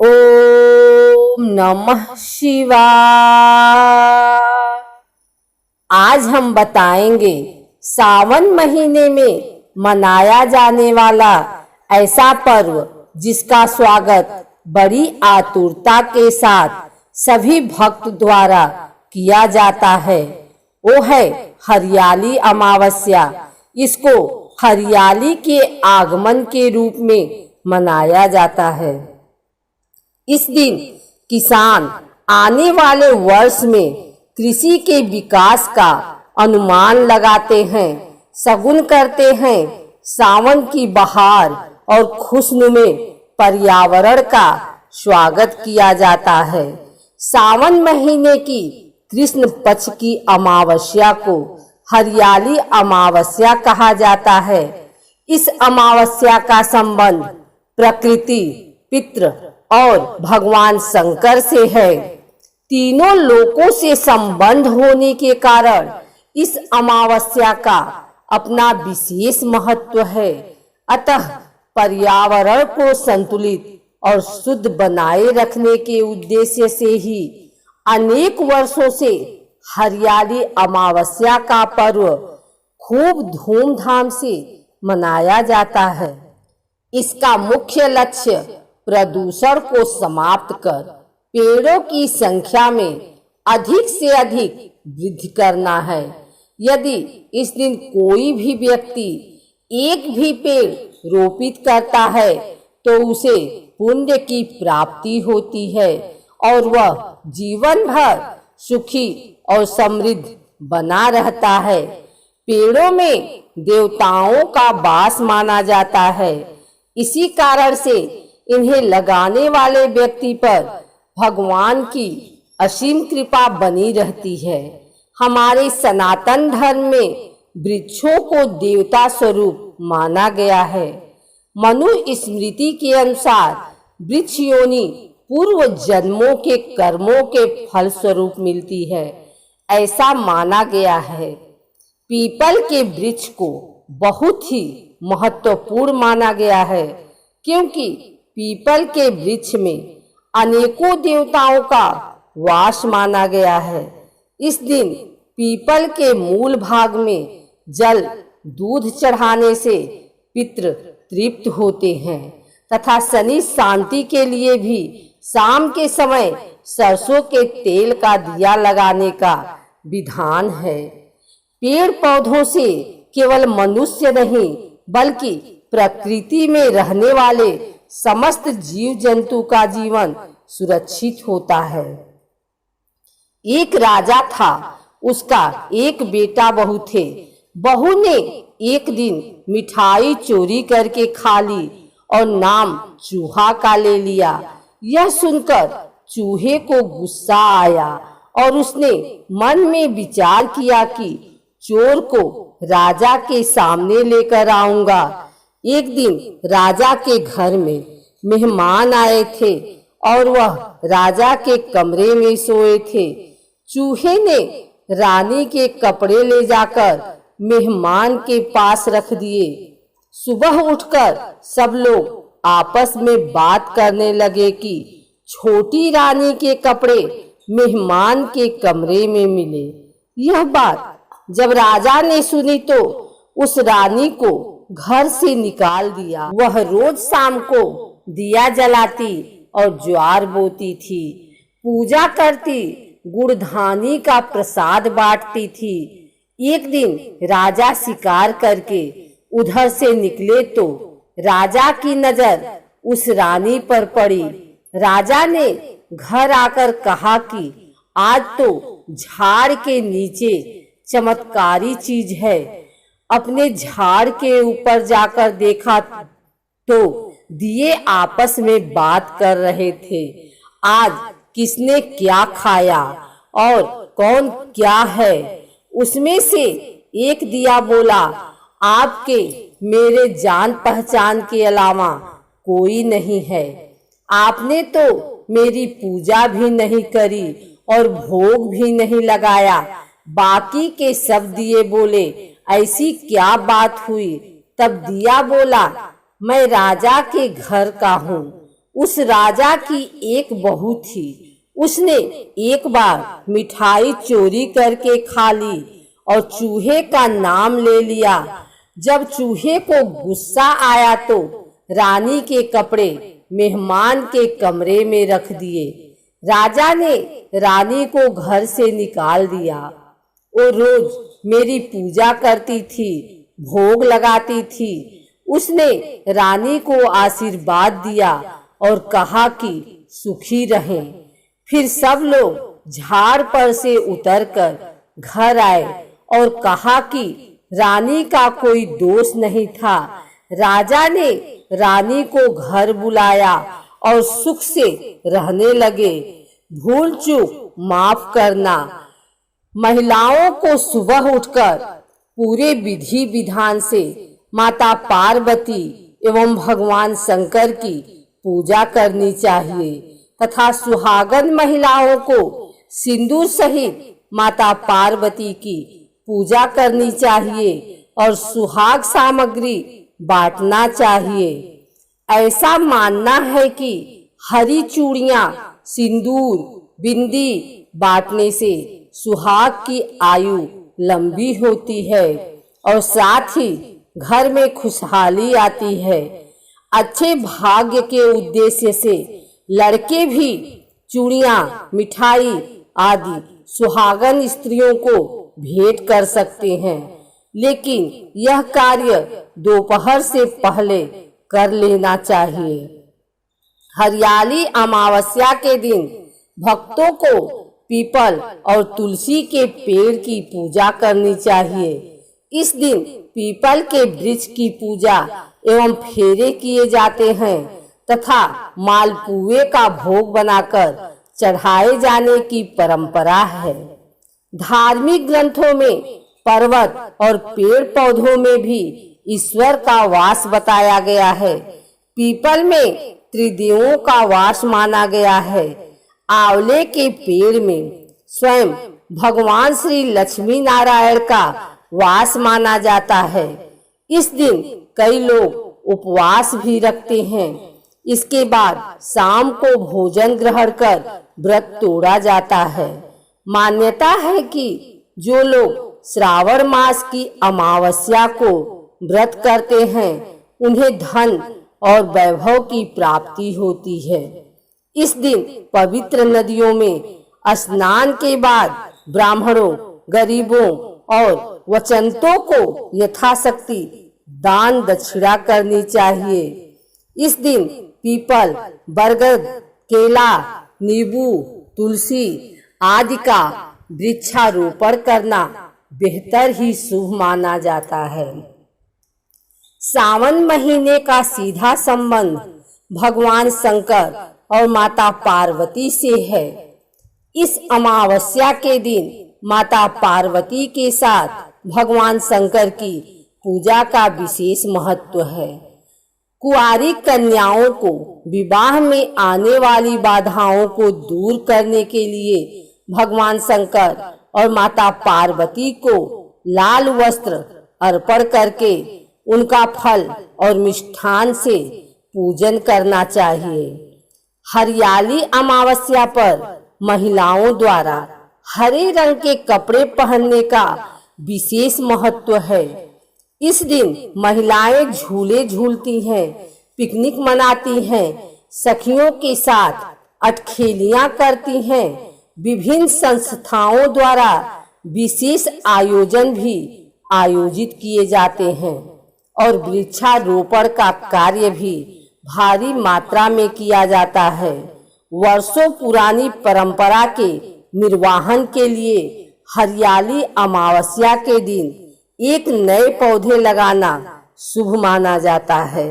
ओम नमः शिवाय। आज हम बताएंगे सावन महीने में मनाया जाने वाला ऐसा पर्व जिसका स्वागत बड़ी आतुरता के साथ सभी भक्त द्वारा किया जाता है। वो है हरियाली अमावस्या। इसको हरियाली के आगमन के रूप में मनाया जाता है। इस दिन किसान आने वाले वर्ष में कृषि के विकास का अनुमान लगाते हैं, शगुन करते हैं। सावन की बहार और खुशनुमे पर्यावरण का स्वागत किया जाता है। सावन महीने की कृष्ण पक्ष की अमावस्या को हरियाली अमावस्या कहा जाता है। इस अमावस्या का संबंध प्रकृति, पितृ और भगवान शंकर से है। तीनों लोकों से संबंध होने के कारण इस अमावस्या का अपना विशेष महत्व है। अतः पर्यावरण को संतुलित और शुद्ध बनाए रखने के उद्देश्य से ही अनेक वर्षों से हरियाली अमावस्या का पर्व खूब धूमधाम से मनाया जाता है। इसका मुख्य लक्ष्य प्रदूषण को समाप्त कर पेड़ों की संख्या में अधिक से अधिक वृद्धि करना है। यदि इस दिन कोई भी व्यक्ति एक भी पेड़ रोपित करता है तो उसे पुण्य की प्राप्ति होती है और वह जीवन भर सुखी और समृद्ध बना रहता है। पेड़ों में देवताओं का वास माना जाता है। इसी कारण से इन्हें लगाने वाले व्यक्ति पर भगवान की असीम कृपा बनी रहती है। हमारे सनातन धर्म में वृक्षों को देवता स्वरूप माना गया है। मनु स्मृति के अनुसार वृक्ष योनि पूर्व जन्मों के कर्मों के फल स्वरूप मिलती है, ऐसा माना गया है। पीपल के वृक्ष को बहुत ही महत्वपूर्ण माना गया है, क्योंकि पीपल के वृक्ष में अनेकों देवताओं का वास माना गया है। इस दिन पीपल के मूल भाग में जल दूध चढ़ाने से पितृ तृप्त होते हैं तथा शनि शांति के लिए भी शाम के समय सरसों के तेल का दिया लगाने का विधान है। पेड़ पौधों से केवल मनुष्य नहीं बल्कि प्रकृति में रहने वाले समस्त जीव जंतु का जीवन सुरक्षित होता है। एक राजा था, उसका एक बेटा बहू थे। बहू ने एक दिन मिठाई चोरी करके खा ली और नाम चूहा का ले लिया। यह सुनकर चूहे को गुस्सा आया और उसने मन में विचार किया कि चोर को राजा के सामने लेकर आऊंगा। एक दिन राजा के घर में मेहमान आए थे और वह राजा के कमरे में सोए थे। चूहे ने रानी के कपड़े ले जाकर मेहमान के पास रख दिए। सुबह उठकर सब लोग आपस में बात करने लगे कि छोटी रानी के कपड़े मेहमान के कमरे में मिले। यह बात जब राजा ने सुनी तो उस रानी को घर से निकाल दिया। वह रोज शाम को दिया जलाती और ज्वार बोती थी, पूजा करती, गुड़धानी का प्रसाद बांटती थी। एक दिन राजा शिकार करके उधर से निकले तो राजा की नजर उस रानी पर पड़ी। राजा ने घर आकर कहा कि आज तो झाड़ के नीचे चमत्कारी चीज है। अपने झाड़ के ऊपर जाकर देखा तो दिए आपस में बात कर रहे थे। आज किसने क्या खाया और कौन क्या है। उसमें से एक दिया बोला, आपके मेरे जान पहचान के अलावा कोई नहीं है। आपने तो मेरी पूजा भी नहीं करी और भोग भी नहीं लगाया। बाकी के सब दिए बोले, ऐसी क्या बात हुई। तब दिया बोला, मैं राजा के घर का हूँ। उस राजा की एक बहू थी। उसने एक बार मिठाई चोरी करके खा ली और चूहे का नाम ले लिया। जब चूहे को गुस्सा आया तो रानी के कपड़े मेहमान के कमरे में रख दिए। राजा ने रानी को घर से निकाल दिया। वो रोज मेरी पूजा करती थी, भोग लगाती थी। उसने रानी को आशीर्वाद दिया और कहा कि सुखी रहें। फिर सब लोग झाड़ पर से उतरकर घर आए और कहा कि रानी का कोई दोष नहीं था। राजा ने रानी को घर बुलाया और सुख से रहने लगे। भूल चूक माफ करना। महिलाओं को सुबह उठकर पूरे विधि विधान से माता पार्वती एवं भगवान शंकर की पूजा करनी चाहिए तथा सुहागन महिलाओं को सिंदूर सहित माता पार्वती की पूजा करनी चाहिए और सुहाग सामग्री बांटना चाहिए। ऐसा मानना है कि हरी चूड़ियां, सिंदूर, बिंदी बांटने से सुहाग की आयु लंबी होती है और साथ ही घर में खुशहाली आती है। अच्छे भाग्य के उद्देश्य से लड़के भी चूड़ियां, मिठाई आदि सुहागन स्त्रियों को भेंट कर सकते हैं, लेकिन यह कार्य दोपहर से पहले कर लेना चाहिए। हरियाली अमावस्या के दिन भक्तों को पीपल और तुलसी के पेड़ की पूजा करनी चाहिए। इस दिन पीपल के वृक्ष की पूजा एवं फेरे किए जाते हैं तथा मालपुए का भोग बनाकर चढ़ाए जाने की परंपरा है। धार्मिक ग्रंथों में पर्वत और पेड़ पौधों में भी ईश्वर का वास बताया गया है। पीपल में त्रिदेवों का वास माना गया है। आंवले के पेड़ में स्वयं भगवान श्री लक्ष्मी नारायण का वास माना जाता है। इस दिन कई लोग उपवास भी रखते हैं। इसके बाद शाम को भोजन ग्रहण कर व्रत तोड़ा जाता है। मान्यता है कि जो लोग श्रावण मास की अमावस्या को व्रत करते हैं उन्हें धन और वैभव की प्राप्ति होती है। इस दिन पवित्र नदियों में स्नान के बाद ब्राह्मणों, गरीबों और वचनतों को यथाशक्ति दान दक्षिणा करनी चाहिए। इस दिन पीपल, बरगद, केला, नींबू, तुलसी आदि का वृक्षारोपण करना बेहतर ही शुभ माना जाता है। सावन महीने का सीधा संबंध भगवान शंकर और माता पार्वती से है। इस अमावस्या के दिन माता पार्वती के साथ भगवान शंकर की पूजा का विशेष महत्व है। कुंवारी कन्याओं को विवाह में आने वाली बाधाओं को दूर करने के लिए भगवान शंकर और माता पार्वती को लाल वस्त्र अर्पण करके उनका फल और मिष्ठान से पूजन करना चाहिए। हरियाली अमावस्या पर महिलाओं द्वारा हरे रंग के कपड़े पहनने का विशेष महत्व है। इस दिन महिलाएं झूले झूलती हैं, पिकनिक मनाती हैं, सखियों के साथ अटखेलियां करती हैं। विभिन्न संस्थाओं द्वारा विशेष आयोजन भी आयोजित किए जाते हैं और वृक्षारोपण का कार्य भी भारी मात्रा में किया जाता है। वर्षों पुरानी परंपरा के निर्वाहन के लिए हरियाली अमावस्या के दिन एक नए पौधे लगाना शुभ माना जाता है।